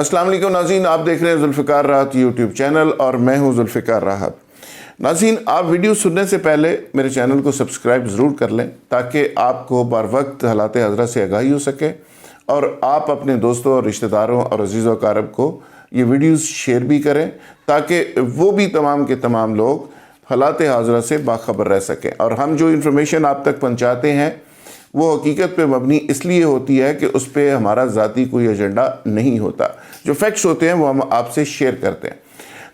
السلام علیکم ناظرین، آپ دیکھ رہے ہیں ذوالفقار راحت یوٹیوب چینل اور میں ہوں ذوالفقار راحت۔ ناظرین، آپ ویڈیو سننے سے پہلے میرے چینل کو سبسکرائب ضرور کر لیں تاکہ آپ کو بر وقت حالات حاضرہ سے آگاہی ہو سکے اور آپ اپنے دوستوں اور رشتہ داروں اور عزیز و اقارب کو یہ ویڈیوز شیئر بھی کریں تاکہ وہ بھی تمام کے تمام لوگ حالات حاضرہ سے باخبر رہ سکیں۔ اور ہم جو انفارمیشن آپ تک پہنچاتے ہیں وہ حقیقت پہ مبنی اس لیے ہوتی ہے کہ اس پہ ہمارا ذاتی کوئی ایجنڈا نہیں ہوتا، جو فیکٹس ہوتے ہیں وہ ہم آپ سے شیئر کرتے ہیں۔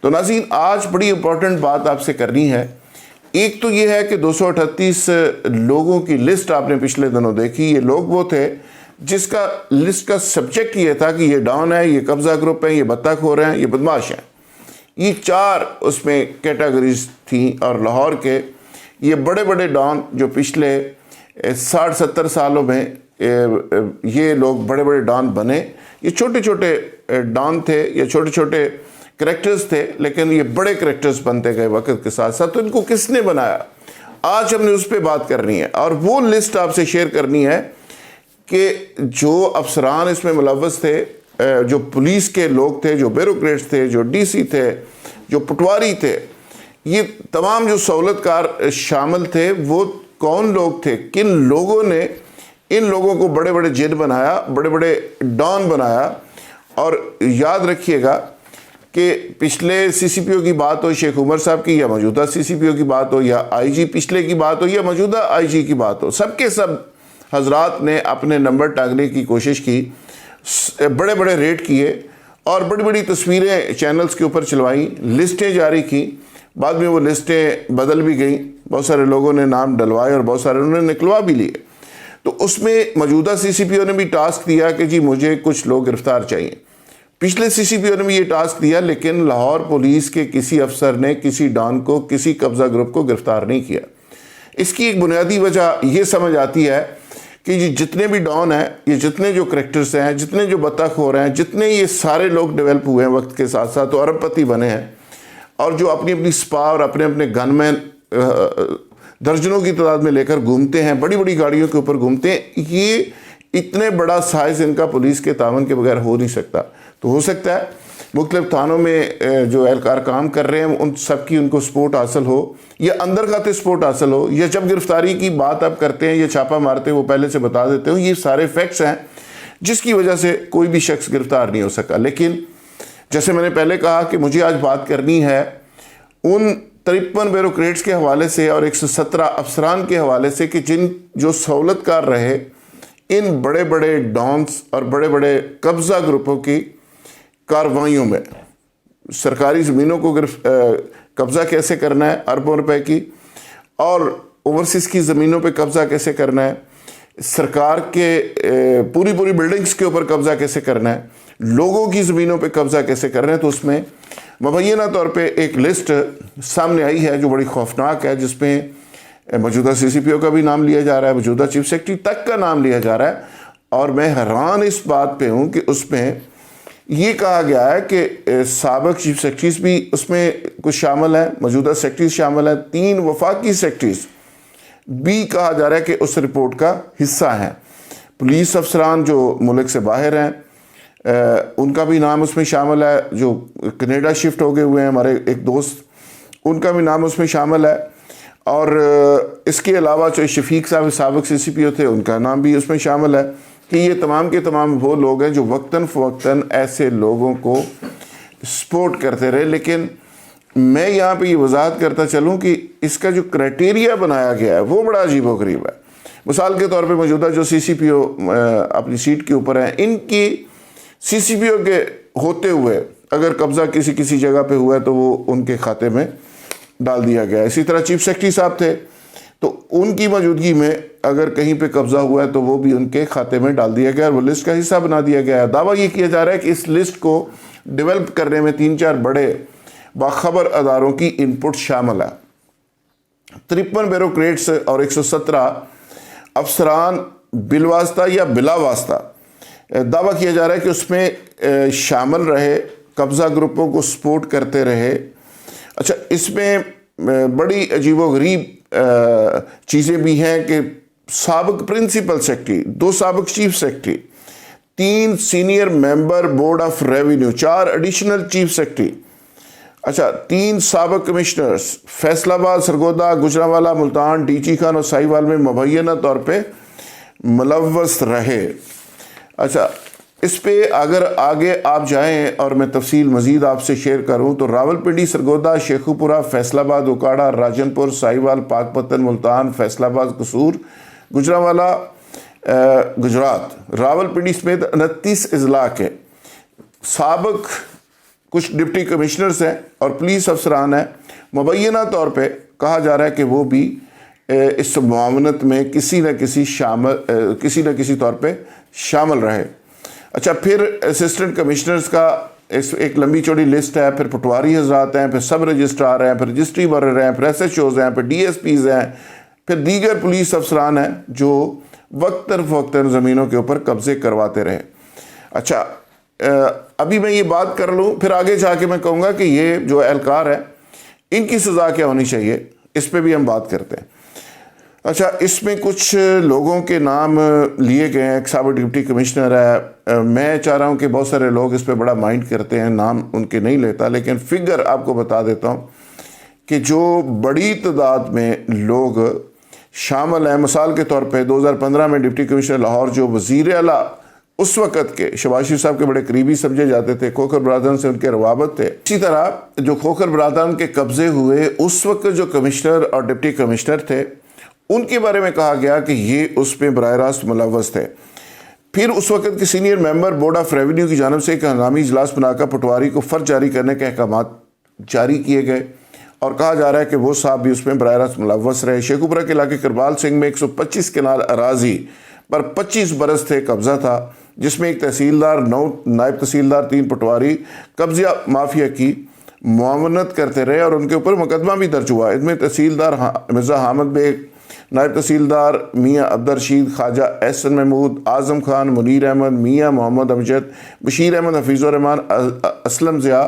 تو ناظرین، آج بڑی امپورٹنٹ بات آپ سے کرنی ہے۔ ایک تو یہ ہے کہ 238 لوگوں کی لسٹ آپ نے پچھلے دنوں دیکھی۔ یہ لوگ وہ تھے جس کا لسٹ کا سبجیکٹ یہ تھا کہ یہ ڈان ہے، یہ قبضہ گروپ ہے، یہ بطخ ہو رہے ہیں، یہ بدماش ہیں۔ یہ 4 اس میں کیٹیگریز تھیں اور لاہور کے یہ بڑے بڑے ڈان جو پچھلے 60-70 سالوں میں یہ لوگ بڑے بڑے ڈان بنے، یہ چھوٹے چھوٹے ڈان تھے، یہ چھوٹے چھوٹے کریکٹرز تھے، لیکن یہ بڑے کریکٹرز بنتے گئے وقت کے ساتھ ساتھ۔ تو ان کو کس نے بنایا، آج ہم نے اس پہ بات کرنی ہے اور وہ لسٹ آپ سے شیئر کرنی ہے کہ جو افسران اس میں ملوث تھے، جو پولیس کے لوگ تھے، جو بیوروکریٹس تھے، جو ڈی سی تھے، جو پٹواری تھے، یہ تمام جو سہولت کار شامل تھے وہ کون لوگ تھے، کن لوگوں نے ان لوگوں کو بڑے بڑے جن بنایا، بڑے بڑے ڈان بنایا۔ اور یاد رکھیے گا کہ پچھلے سی سی پی او کی بات ہو شیخ عمر صاحب کی، یا موجودہ سی سی پی او کی بات ہو، یا آئی جی پچھلے کی بات ہو، یا موجودہ آئی جی کی بات ہو، سب کے سب حضرات نے اپنے نمبر ٹانگنے کی کوشش کی، بڑے بڑے ریٹ کیے اور بڑی بڑی تصویریں چینلز کے اوپر چلوائیں، لسٹیں جاری کی۔ بعد میں وہ لسٹیں بدل بھی گئیں، بہت سارے لوگوں نے نام ڈلوائے اور بہت سارے انہوں نے نکلوا بھی لیے۔ تو اس میں موجودہ سی سی پی او نے بھی ٹاسک دیا کہ جی مجھے کچھ لوگ گرفتار چاہیے۔ پچھلے سی سی پی او نے بھی یہ ٹاسک دیا، لیکن لاہور پولیس کے کسی افسر نے کسی ڈان کو، کسی قبضہ گروپ کو گرفتار نہیں کیا۔ اس کی ایک بنیادی وجہ یہ سمجھ آتی ہے کہ یہ جتنے بھی ڈان ہیں، یہ جتنے جو کریکٹرز ہیں، جتنے جو بطخ ہو رہے ہیں، جتنے یہ سارے لوگ ڈیولپ ہوئے ہیں وقت کے ساتھ ساتھ، تو ارب پتی بنے ہیں اور جو اپنی اپنی سپا اور اپنے اپنے گن مین درجنوں کی تعداد میں لے کر گھومتے ہیں، بڑی بڑی گاڑیوں کے اوپر گھومتے ہیں، یہ اتنے بڑا سائز ان کا پولیس کے تعاون کے بغیر ہو نہیں سکتا۔ تو ہو سکتا ہے مختلف تھانوں میں جو اہلکار کام کر رہے ہیں ان سب کی ان کو سپورٹ حاصل ہو، یا اندر کھاتے سپورٹ حاصل ہو، یا جب گرفتاری کی بات اب کرتے ہیں یا چھاپا مارتے ہیں وہ پہلے سے بتا دیتے ہوں۔ یہ سارے فیکٹس ہیں جس کی وجہ سے کوئی بھی شخص گرفتار نہیں ہو سکا۔ لیکن جیسے میں نے پہلے کہا کہ مجھے آج بات کرنی ہے ان 53 بیوروکریٹس کے حوالے سے اور 117 افسران کے حوالے سے کہ جو سہولت کار رہے ان بڑے بڑے ڈانس اور بڑے بڑے قبضہ گروپوں کی کارروائیوں میں۔ سرکاری زمینوں کو قبضہ کیسے کرنا ہے اربوں روپے کی، اور اوورسیز کی زمینوں پہ قبضہ کیسے کرنا ہے، سرکار کے پوری بلڈنگز کے اوپر قبضہ کیسے کرنا ہے، لوگوں کی زمینوں پہ قبضہ کیسے کرنا ہے۔ تو اس میں مبینہ طور پہ ایک لسٹ سامنے آئی ہے جو بڑی خوفناک ہے، جس میں موجودہ سی سی پی او کا بھی نام لیا جا رہا ہے، موجودہ چیف سیکرٹری تک کا نام لیا جا رہا ہے۔ اور میں حیران اس بات پہ ہوں کہ اس میں یہ کہا گیا ہے کہ سابق چیف سیکرٹریز بھی اس میں کچھ شامل ہیں، موجودہ سیکرٹریز شامل ہیں، 3 وفاقی سیکرٹریز بھی کہا جا رہا ہے کہ اس رپورٹ کا حصہ ہیں۔ پولیس افسران جو ملک سے باہر ہیں ان کا بھی نام اس میں شامل ہے، جو کینیڈا شفٹ ہو گئے ہوئے ہیں ہمارے ایک دوست، ان کا بھی نام اس میں شامل ہے۔ اور اس کے علاوہ جو شفیق صاحب سابق سی سی پی او تھے ان کا نام بھی اس میں شامل ہے کہ یہ تمام کے تمام وہ لوگ ہیں جو وقتاً فوقتاً ایسے لوگوں کو سپورٹ کرتے رہے۔ لیکن میں یہاں پہ یہ وضاحت کرتا چلوں کہ اس کا جو کرائٹیریا بنایا گیا ہے وہ بڑا عجیب و غریب ہے۔ مثال کے طور پہ موجودہ جو سی سی پی او اپنی سیٹ کے اوپر ہیں، ان کی سی سی پی او کے ہوتے ہوئے اگر قبضہ کسی جگہ پہ ہوا ہے تو وہ ان کے کھاتے میں ڈال دیا گیا ہے۔ اسی طرح چیف سیکرٹری صاحب تھے تو ان کی موجودگی میں اگر کہیں پہ قبضہ ہوا ہے تو وہ بھی ان کے کھاتے میں ڈال دیا گیا اور وہ لسٹ کا حصہ بنا دیا گیا ہے۔ دعویٰ یہ کیا جا رہا ہے کہ اس لسٹ کو ڈیولپ کرنے میں 3-4 بڑے باخبر اداروں کی انپٹ شامل ہے۔ 53 بیوروکریٹس اور 117 افسران بالواسطہ یا بلا واسطہ دعویٰ کیا جا رہا ہے کہ اس میں شامل رہے، قبضہ گروپوں کو سپورٹ کرتے رہے۔ اچھا، اس میں بڑی عجیب و غریب چیزیں بھی ہیں کہ سابق پرنسپل سیکرٹری، 2 سابق chief secretary, 3 senior member board of revenue, 4 additional chief secretary, اچھا 3 سابق کمشنرز فیصل آباد، سرگودا، گجرانوالہ، ملتان، ڈیچی خان اور ساہیوال میں مبینہ طور پہ ملوث رہے۔ اچھا اس پہ اگر آگے آپ جائیں اور میں تفصیل مزید آپ سے شیئر کروں تو راولپنڈی، سرگودا، شیخوپورہ، فیصل آباد، اوکاڑا، راجن پور، ساہیوال، پاک پتن، ملتان، فیصل آباد، قصور، گجرانوالہ، گجرات، راولپنڈی سمیت 29 اضلاع کے سابق کچھ ڈپٹی کمشنرز ہیں اور پولیس افسران ہیں، مبینہ طور پہ کہا جا رہا ہے کہ وہ بھی اس معاونت میں کسی نہ کسی طور پہ شامل رہے۔ اچھا پھر اسسٹنٹ کمشنرز کا ایک لمبی چوڑی لسٹ ہے، پھر پٹواری حضرات ہیں، پھر سب رجسٹرار ہیں، پھر رجسٹری برر ہیں، پھر ایس ایچ اوز ہیں، پھر ڈی ایس پیز ہیں، پھر دیگر پولیس افسران ہیں جو وقتاً فوقتاً زمینوں کے اوپر قبضے کرواتے رہے۔ اچھا ابھی میں یہ بات کر لوں، پھر آگے جا کے میں کہوں گا کہ یہ جو اہلکار ہیں ان کی سزا کیا ہونی چاہیے، اس پہ بھی ہم بات کرتے ہیں۔ اچھا اس میں کچھ لوگوں کے نام لیے گئے ہیں، ایک سابق ڈپٹی کمشنر ہے، میں چاہ رہا ہوں کہ بہت سارے لوگ اس پہ بڑا مائنڈ کرتے ہیں، نام ان کے نہیں لیتا، لیکن فگر آپ کو بتا دیتا ہوں کہ جو بڑی تعداد میں لوگ شامل ہیں۔ مثال کے طور پہ 2015 میں ڈپٹی کمشنر لاہور جو وزیر اعلیٰ اس وقت کے شہباز شریف صاحب کے بڑے قریبی سمجھے جاتے تھے، کھوکھر برادران سے ان کے روابط تھے، اسی طرح جو کھوکھر برادران کے قبضے ہوئے اس وقت جو کمشنر اور ڈپٹی کمشنر تھے ان کے بارے میں کہا گیا کہ یہ اس میں براہ راست ملوث تھے۔ پھر اس وقت کے senior member board of revenue کی جانب سے ایک ہنگامی اجلاس بنا کر پٹواری کو فرض جاری کرنے کے احکامات جاری کیے گئے اور کہا جا رہا ہے کہ وہ صاحب بھی اس میں براہ راست ملوث رہے۔ شیخوپورہ کے علاقے کربال سنگھ میں 125 کنال اراضی پر 25 برس تھے قبضہ تھا، جس میں ایک تحصیلدار، 9 نائب تحصیلدار، 3 پٹواری قبضہ مافیا کی معاونت کرتے رہے اور ان کے اوپر مقدمہ بھی درج ہوا۔ ان میں تحصیلدار مرزا حامد بیگ، نائب تحصیلدار میاں عبدالرشید، خواجہ احسن محمود، اعظم خان، منیر احمد، میاں محمد امجد، بشیر احمد، حفیظ الرحمان، اسلم ضیاء،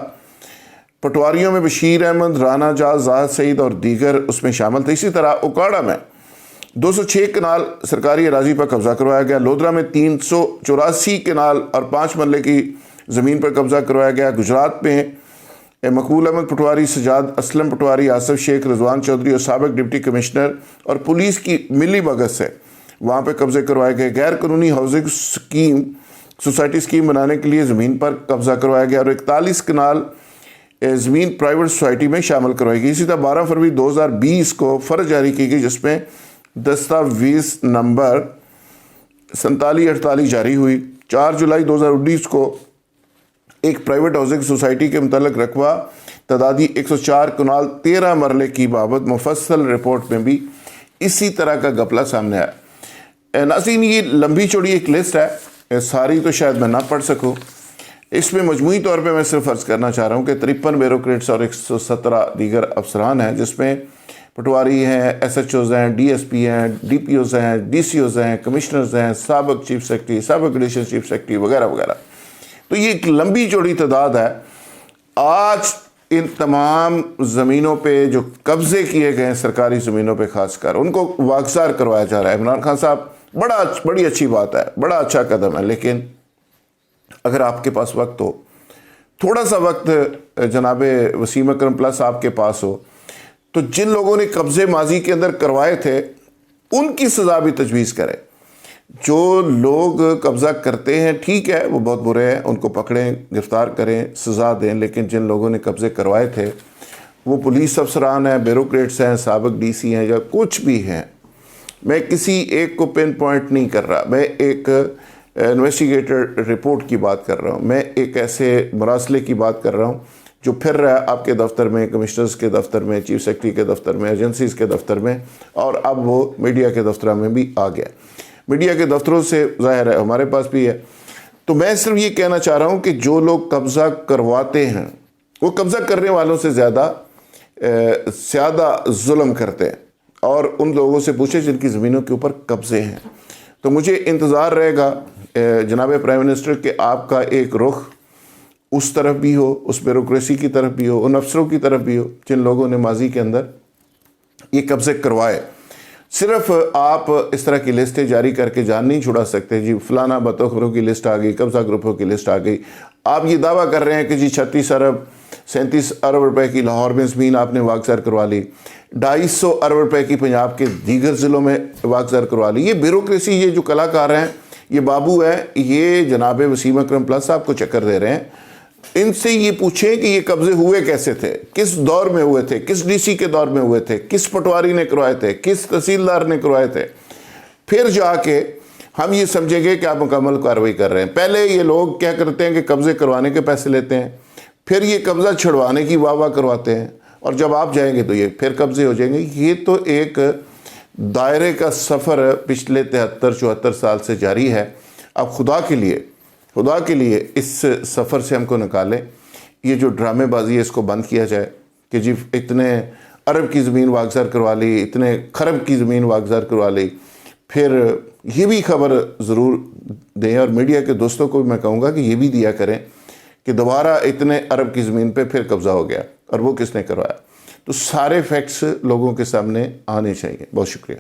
پٹواریوں میں بشیر احمد، رانا جاز، زاہد سعید اور دیگر اس میں شامل تھے۔ اسی طرح اوکاڑا میں 206 کنال سرکاری اراضی پر قبضہ کروایا گیا، لودھرا میں 384 کنال اور 5 مرلے کی زمین پر قبضہ کروایا گیا، گجرات میں مقبول احمد پٹواری، سجاد اسلم پٹواری، آصف شیخ، رضوان چودھری اور سابق ڈپٹی کمشنر اور پولیس کی ملی بھگت سے وہاں پہ قبضے کروائے گئے۔ غیر قانونی ہاؤسنگ سوسائٹی اسکیم بنانے کے لیے زمین پر قبضہ کروایا گیا اور 41 کنال زمین پرائیویٹ سوسائٹی میں شامل کروائی گئی۔ اسی طرح 12 فروری 2020 کو فرض جاری کی گئی جس میں دستاویز نمبر 4748 جاری ہوئی۔ 4 جولائی 2019 کو ایک پرائیویٹ ہاؤسنگ سوسائٹی کے متعلق رقبہ تعدادی 104 کنال 13 مرلے کی بابت مفصل رپورٹ میں بھی اسی طرح کا گپلا سامنے آیا۔ ناظرین یہ لمبی چوڑی ایک لسٹ ہے، ساری تو شاید میں نہ پڑھ سکوں، اس میں مجموعی طور پہ میں صرف عرض کرنا چاہ رہا ہوں کہ 53 بیوروکریٹس اور 117 دیگر افسران ہیں، جس میں پٹواری ہیں، ایس ایچ اوز ہیں، ڈی ایس پی ہیں، ڈی پی اوز ہیں، ڈی سی اوز ہیں، کمشنرز ہیں، سابق چیف سیکرٹری، سابق ایڈیشنل چیف سیکرٹری وغیرہ وغیرہ۔ تو یہ ایک لمبی چوڑی تعداد ہے۔ آج ان تمام زمینوں پہ جو قبضے کیے گئے ہیں سرکاری زمینوں پہ خاص کر ان کو واگزار کروایا جا رہا ہے۔ عمران خان صاحب بڑی اچھی بات ہے، بڑا اچھا قدم ہے، لیکن اگر آپ کے پاس وقت ہو، تھوڑا سا وقت جناب وسیم اکرم پلس آپ کے پاس ہو، تو جن لوگوں نے قبضے ماضی کے اندر کروائے تھے ان کی سزا بھی تجویز کریں۔ جو لوگ قبضہ کرتے ہیں ٹھیک ہے، وہ بہت برے ہیں، ان کو پکڑیں، گرفتار کریں، سزا دیں، لیکن جن لوگوں نے قبضے کروائے تھے وہ پولیس افسران ہیں، بیوروکریٹس ہیں، سابق ڈی سی ہیں یا کچھ بھی ہیں، میں کسی ایک کو پن پوائنٹ نہیں کر رہا، میں ایک انویسٹیگیٹر رپورٹ کی بات کر رہا ہوں، میں ایک ایسے مراسلے کی بات کر رہا ہوں جو پھر رہا ہے آپ کے دفتر میں، کمشنرز کے دفتر میں، چیف سیکرٹری کے دفتر میں، ایجنسیز کے دفتر میں، اور اب وہ میڈیا کے دفتروں میں بھی آ گیا۔ میڈیا کے دفتروں سے ظاہر ہے ہمارے پاس بھی ہے۔ تو میں صرف یہ کہنا چاہ رہا ہوں کہ جو لوگ قبضہ کرواتے ہیں وہ قبضہ کرنے والوں سے زیادہ ظلم کرتے ہیں، اور ان لوگوں سے پوچھیں جن کی زمینوں کے اوپر قبضے ہیں۔ تو مجھے انتظار رہے گا جناب پرائم منسٹر کہ آپ کا ایک رخ اس طرف بھی ہو، اس بیوروکریسی کی طرف بھی ہو، ان افسروں کی طرف بھی ہو جن لوگوں نے ماضی کے اندر یہ قبضے کروائے۔ صرف آپ اس طرح کی لسٹیں جاری کر کے جان نہیں چھڑا سکتے جی فلانا بطخروں کی لسٹ آ گئی، قبضہ گروپوں کی لسٹ آ گئی. آپ یہ دعویٰ کر رہے ہیں کہ جی 36 ارب 37 ارب روپے کی لاہور میں زمین آپ نے واگزار کروا لی، 250 ارب روپے کی پنجاب کے دیگر ضلعوں میں واگزار کروا لی. یہ بیوروکریسی، یہ جو کلاکار ہیں، یہ بابو ہے، یہ جناب وسیم اکرم پلس صاحب کو چکر دے رہے ہیں. ان سے یہ پوچھیں کہ یہ قبضے ہوئے کیسے تھے، کس دور میں ہوئے تھے، کس ڈی سی کے دور میں ہوئے تھے، کس پٹواری نے کروائے تھے، کس تحصیلدار نے کروائے تھے. پھر جا کے ہم یہ سمجھیں گے کہ آپ مکمل کارروائی کر رہے ہیں. پہلے یہ لوگ کیا کرتے ہیں کہ قبضے کروانے کے پیسے لیتے ہیں، پھر یہ قبضہ چھڑوانے کی واہ واہ کرواتے ہیں، اور جب آپ جائیں گے تو یہ پھر قبضے ہو جائیں گے. یہ تو ایک دائرے کا سفر پچھلے 73-74 سال سے جاری ہے. اب خدا کے لیے اس سفر سے ہم کو نکالیں. یہ جو ڈرامے بازی ہے اس کو بند کیا جائے کہ جی اتنے ارب کی زمین واگزار کروا لی، اتنے خرب کی زمین واگزار کروا لی. پھر یہ بھی خبر ضرور دیں، اور میڈیا کے دوستوں کو بھی میں کہوں گا کہ یہ بھی دیا کریں کہ دوبارہ اتنے ارب کی زمین پہ پھر قبضہ ہو گیا اور وہ کس نے کروایا. تو سارے فیکٹس لوگوں کے سامنے آنے چاہیے. بہت شکریہ.